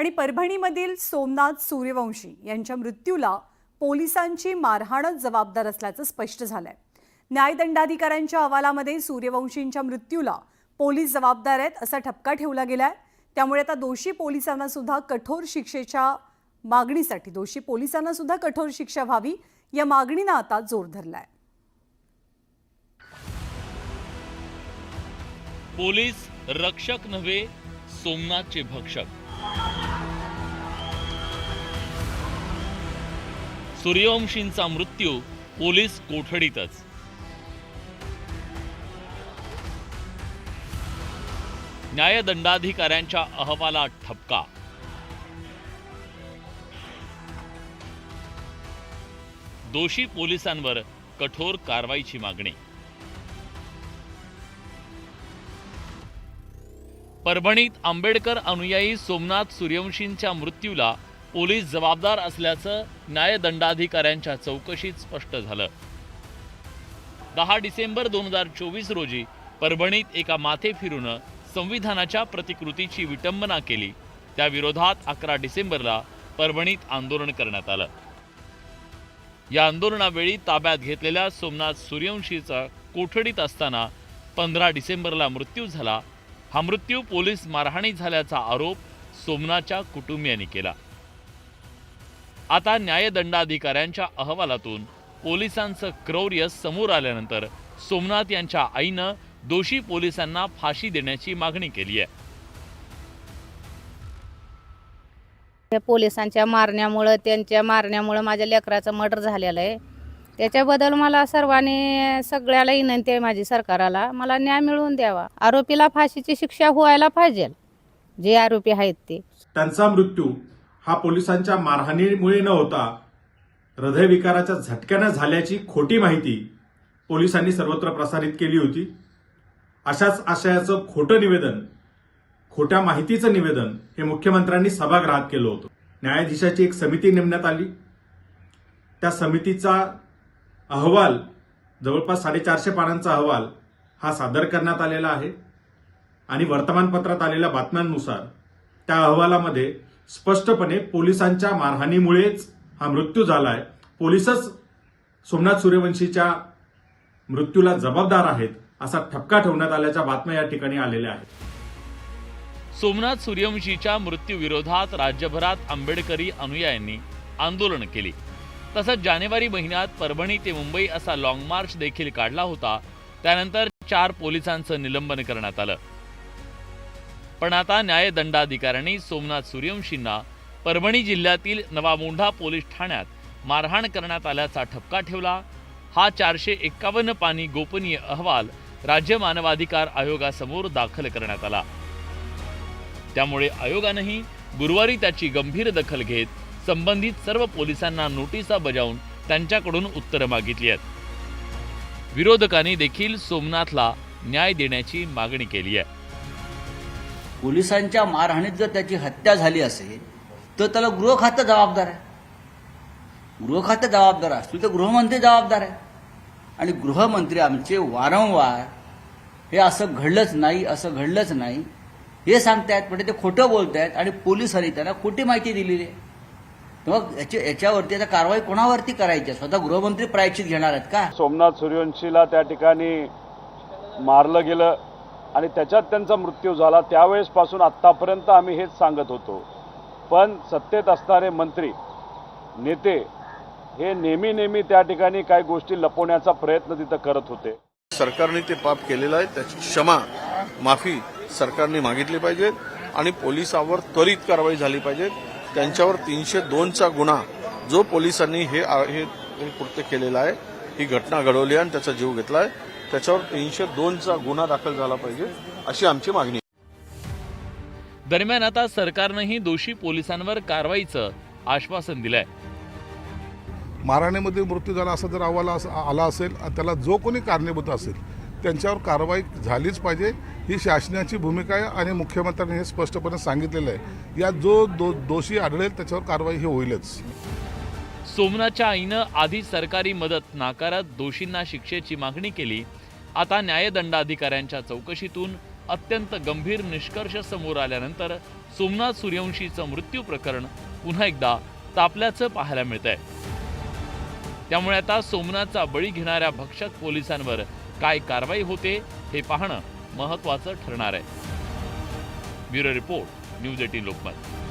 आणि परभणीमधील सोमनाथ सूर्यवंशी यांच्या मृत्यूला पोलिसांची मारहाणच जबाबदार असल्याचं स्पष्ट झालंय। न्यायदंडाधिकाऱ्यांच्या अहवालामध्ये सूर्यवंशींच्या मृत्यूला पोलीस जबाबदार आहेत असा ठपका ठेवला गेलाय। त्यामुळे आता दोषी पोलिसांना सुद्धा कठोर शिक्षा व्हावी या मागणीने आता जोर धरलाय। पोलीस रक्षक नव्हे, सोमनाथचे भक्षक। सूर्यवंशींचा मृत्यू पोलीस कोठडीतच। न्यायदंडाधिकाऱ्यांच्या अहवालात ठपका। दोषी पोलिसांवर कठोर कारवाईची मागणी। परभणीत आंबेडकर अनुयायी सोमनाथ सूर्यवंशींच्या मृत्यूला पोलीस जबाबदार असल्याचं न्यायदंडाधिकाऱ्यांच्या चौकशीत स्पष्ट झालं। 10 डिसेंबर 2024 रोजी परभणीत एका माथेफिरून संविधानाच्या प्रतिकृतीची विटंबना केली। त्या विरोधात 11 डिसेंबरला परभणीत आंदोलन करण्यात आलं। या आंदोलनावेळी ताब्यात घेतलेल्या सोमनाथ सूर्यवंशीचा कोठडीत असताना 15 डिसेंबरला मृत्यू झाला। हा मृत्यू पोलीस मारहाणी झाल्याचा आरोप सोमनाथच्या कुटुंबियांनी केला। आता न्यायदंडाधिकाऱ्यांच्या अहवालातून पोलिसांचं क्रौर्य समोर आल्यानंतर सोमनाथ यांच्या आईनं दोषी पोलिसांना फाशी देण्याची मागणी केली आहे। पोलिसांच्या त्यांच्या मारण्यामुळे माझ्या लेकराचं मर्डर झालेलं आहे। त्याच्याबद्दल मला सर्वांनी सगळ्याला विनंती आहे माझी सरकाराला, मला न्याय मिळवून द्यावा। आरोपीला फाशीची शिक्षा व्हायला पाहिजे, जे आरोपी आहेत ते। त्यांचा मृत्यू हा पोलिसांच्या मारहाणीमुळे न होता हृदयविकाराच्या झटक्याने झाल्याची खोटी माहिती पोलिसांनी सर्वत्र प्रसारित केली होती। अशाच आशयाचं खोट्या माहितीचं निवेदन हे मुख्यमंत्र्यांनी सभागृहात केलं होतं। न्यायाधीशाची एक समिती नेमण्यात आली। त्या समितीचा अहवाल जवळपास 450 पानांचा अहवाल हा सादर करण्यात आलेला आहे आणि वर्तमानपत्रात आलेल्या बातम्यांनुसार त्या अहवालामध्ये स्पष्टपणे पोलिसांच्या मारहाणीमुळेच हा मृत्यू झालाय, पोलीसच सोमनाथ सूर्यवंशीच्या मृत्यूला जबाबदार आहेत असा ठपका ठेवण्यात आल्याच्या बातम्या या ठिकाणी आलेल्या आहेत। सोमनाथ सूर्यवंशीच्या मृत्यूविरोधात राज्यभरात आंबेडकरी अनुयायांनी आंदोलन केली। तसंच जानेवारी महिन्यात परभणी ते मुंबई असा लॉंग मार्च देखील काढला होता। त्यानंतर 4 पोलिसांचं निलंबन करण्यात आलं। पण आता न्यायदंडाधिकाऱ्यांनी सोमनाथ सूर्यवंशींना परभणी जिल्ह्यातील नवामोंढा पोलीस ठाण्यात मारहाण करण्यात आल्याचा ठपका ठेवला। हा 451 पानी गोपनीय अहवाल राज्य मानवाधिकार आयोगासमोर दाखल करण्यात आला। त्यामुळे आयोगानेही गुरुवारी त्याची गंभीर दखल घेत संबंधित सर्व पोलिसांना नोटिसा बजावून त्यांच्याकडून उत्तरं मागितली आहेत। विरोधकांनी देखील सोमनाथला न्याय देण्याची मागणी केली आहे। पोलिसांच्या मारहाणीत जर त्याची हत्या झाली असेल तर त्याला गृह खातं जबाबदार आहे। गृह खातं जबाबदार असतील तर गृहमंत्री जबाबदार आहे। आणि गृहमंत्री आमचे वारंवार हे असं घडलंच नाही हे सांगतायत, पण ते खोटं बोलतायत आणि पोलिसांनी त्यांना खोटी माहिती दिलेली आहे। मग याच्यावरती आता कारवाई कोणावरती करायची? स्वतः गृहमंत्री प्रायश्चित घेणार आहेत का? सोमनाथ सूर्यवंशीला त्या ठिकाणी मारलं गेलं आणि त्याच्यात त्यांचा मृत्यू झाला। त्यावेळेसपासून आत्तापर्यंत आम्ही हेच सांगत होतो, पण सत्तेत असणारे मंत्री नेते हे नेहमी त्या ठिकाणी काही गोष्टी लपवण्याचा प्रयत्न तिथं करत होते। सरकारने ते पाप केलेलं आहे, त्याची माफी सरकारने मागितली पाहिजे आणि पोलिसांवर त्वरित कारवाई झाली पाहिजे। त्यांच्यावर 302चा गुन्हा, जो पोलिसांनी हे कृत्य केलेलं आहे, ही घटना घडवली आणि त्याचा जीव घेतलाय, त्याच्यावर 302चा गुन्हा दाखल झाला पाहिजे अशी आमची मागणी आहे। दरम्यान आता सरकारनेही दोषी पोलिसांवर कारवाईचं आश्वासन दिलंय। मारहाणीमध्ये मृत्यू झाला असं जर अहवाल आला असेल, त्याला जो कोणी कारणीभूत असेल त्यांच्यावर कारवाई झालीच पाहिजे, ही शासनाची भूमिका आहे आणि मुख्यमंत्र्यांनी हे स्पष्टपणे सांगितलेलं आहे। यात जो दोषी आढळेल त्याच्यावर कारवाई ही होईलच। सोमनाथच्या आईनं आधी सरकारी मदत नाकारत दोषींना शिक्षेची मागणी केली। आता न्यायदंडाधिकाऱ्यांच्या चौकशीतून अत्यंत गंभीर निष्कर्ष समोर आल्यानंतर सोमनाथ सूर्यवंशीचं मृत्यू प्रकरण पुन्हा एकदा तापल्याचं पाहायला मिळतंय। त्यामुळे आता सोमनाथचा बळी घेणाऱ्या भक्षक पोलिसांवर काय कारवाई होते हे पाहणं महत्त्वाचं ठरणार आहे। Bureau report, news 18 Lokmat.